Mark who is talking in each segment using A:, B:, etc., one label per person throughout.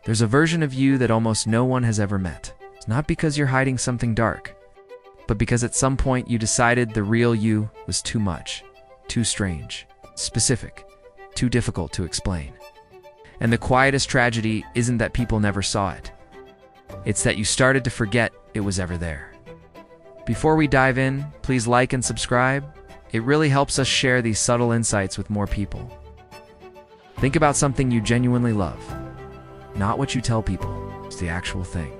A: There's a version of you that almost no one has ever met. It's not because you're hiding something dark, but because at some point you decided the real you was too much, too strange, specific, too difficult to explain. And the quietest tragedy isn't that people never saw it. It's that you started to forget it was ever there. Before we dive in, please like and subscribe. It really helps us share these subtle insights with more people. Think about something you genuinely love. Not what you tell people, it's the actual thing.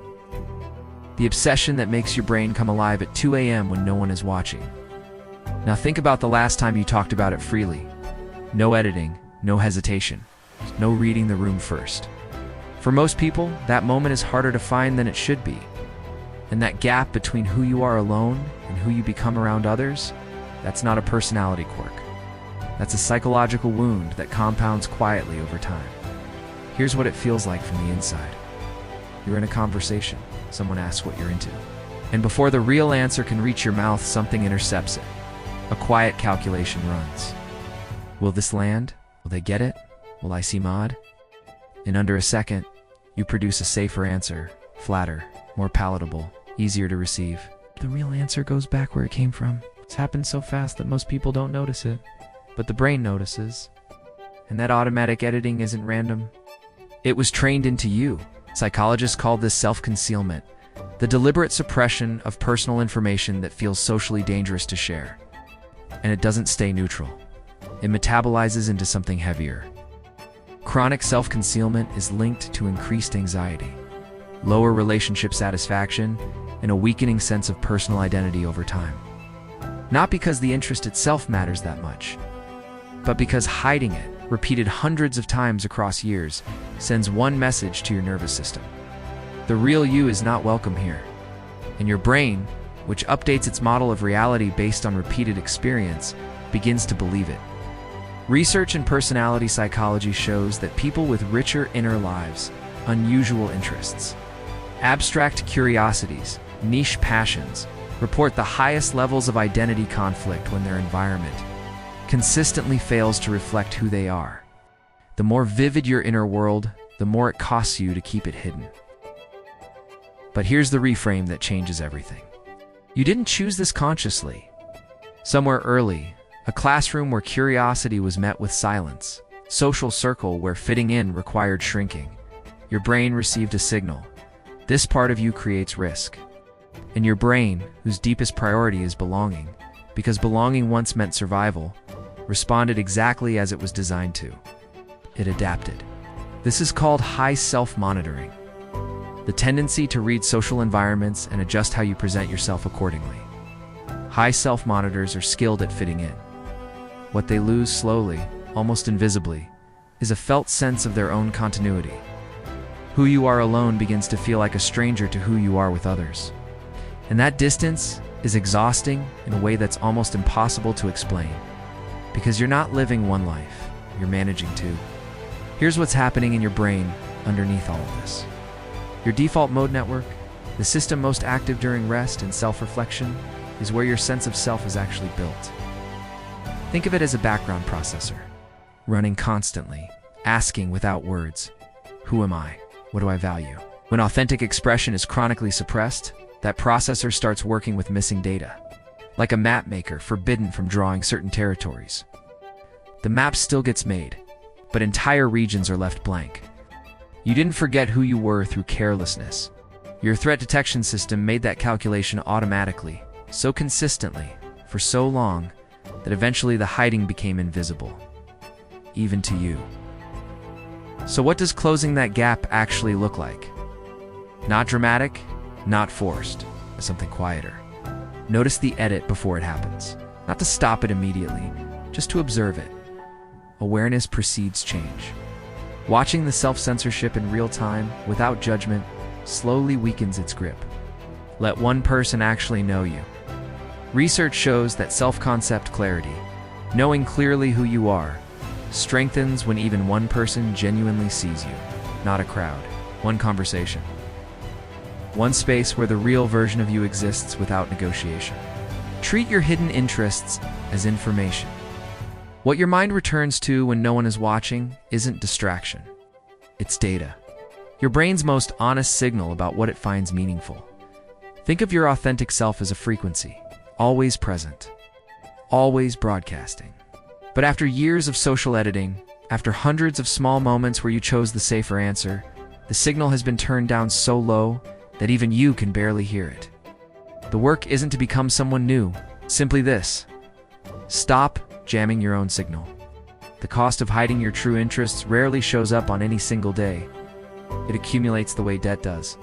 A: The obsession that makes your brain come alive at 2 a.m. when no one is watching. Now think about the last time you talked about it freely. No editing, no hesitation, no reading the room first. For most people, that moment is harder to find than it should be. And that gap between who you are alone and who you become around others, that's not a personality quirk. That's a psychological wound that compounds quietly over time. Here's what it feels like from the inside. You're in a conversation. Someone asks what you're into. And before the real answer can reach your mouth, something intercepts it. A quiet calculation runs. Will this land? Will they get it? Will I see Maud? In under a second, you produce a safer answer, flatter, more palatable, easier to receive. The real answer goes back where it came from. It's happened so fast that most people don't notice it. But the brain notices. And that automatic editing isn't random. It was trained into you. Psychologists call this self-concealment, the deliberate suppression of personal information that feels socially dangerous to share. And it doesn't stay neutral. It metabolizes into something heavier. Chronic self-concealment is linked to increased anxiety, lower relationship satisfaction, and a weakening sense of personal identity over time. Not because the interest itself matters that much, but because hiding it, repeated hundreds of times across years, sends one message to your nervous system. The real you is not welcome here. And your brain, which updates its model of reality based on repeated experience, begins to believe it. Research in personality psychology shows that people with richer inner lives, unusual interests, abstract curiosities, niche passions, report the highest levels of identity conflict when their environment consistently fails to reflect who they are. The more vivid your inner world, the more it costs you to keep it hidden. But here's the reframe that changes everything. You didn't choose this consciously. Somewhere early, a classroom where curiosity was met with silence, social circle where fitting in required shrinking, your brain received a signal. This part of you creates risk. And your brain, whose deepest priority is belonging, because belonging once meant survival, responded exactly as it was designed to. It adapted. This is called high self-monitoring, the tendency to read social environments and adjust how you present yourself accordingly. High self-monitors are skilled at fitting in. What they lose slowly, almost invisibly, is a felt sense of their own continuity. Who you are alone begins to feel like a stranger to who you are with others. And that distance is exhausting in a way that's almost impossible to explain. Because you're not living one life, you're managing two. Here's what's happening in your brain underneath all of this. Your default mode network, the system most active during rest and self-reflection, is where your sense of self is actually built. Think of it as a background processor, running constantly, asking without words, who am I? What do I value? When authentic expression is chronically suppressed, that processor starts working with missing data. Like a map maker forbidden from drawing certain territories. The map still gets made, but entire regions are left blank. You didn't forget who you were through carelessness. Your threat detection system made that calculation automatically, so consistently, for so long, that eventually the hiding became invisible, even to you. So what does closing that gap actually look like? Not dramatic, not forced, but something quieter. Notice the edit before it happens. Not to stop it immediately, just to observe it. Awareness precedes change. Watching the self-censorship in real time, without judgment, slowly weakens its grip. Let one person actually know you. Research shows that self-concept clarity, knowing clearly who you are, strengthens when even one person genuinely sees you. Not a crowd, one conversation. One space where the real version of you exists without negotiation. Treat your hidden interests as information. What your mind returns to when no one is watching isn't distraction. It's data. your brain's most honest signal about what it finds meaningful. Think of your authentic self as a frequency, always present, always broadcasting. But after years of social editing, after hundreds of small moments where you chose the safer answer, the signal has been turned down so low that even you can barely hear it. The work isn't to become someone new, simply this: stop jamming your own signal. The cost of hiding your true interests rarely shows up on any single day. It accumulates the way debt does.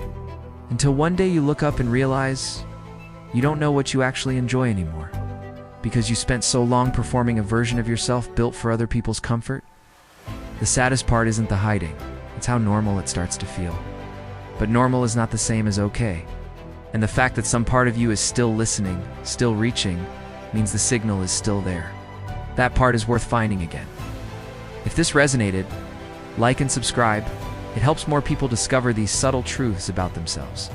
A: Until one day you look up and realize you don't know what you actually enjoy anymore, because you spent so long performing a version of yourself built for other people's comfort. The saddest part isn't the hiding, it's how normal it starts to feel. But normal is not the same as okay. And the fact that some part of you is still listening, still reaching, means the signal is still there. That part is worth finding again. If this resonated, like and subscribe. It helps more people discover these subtle truths about themselves.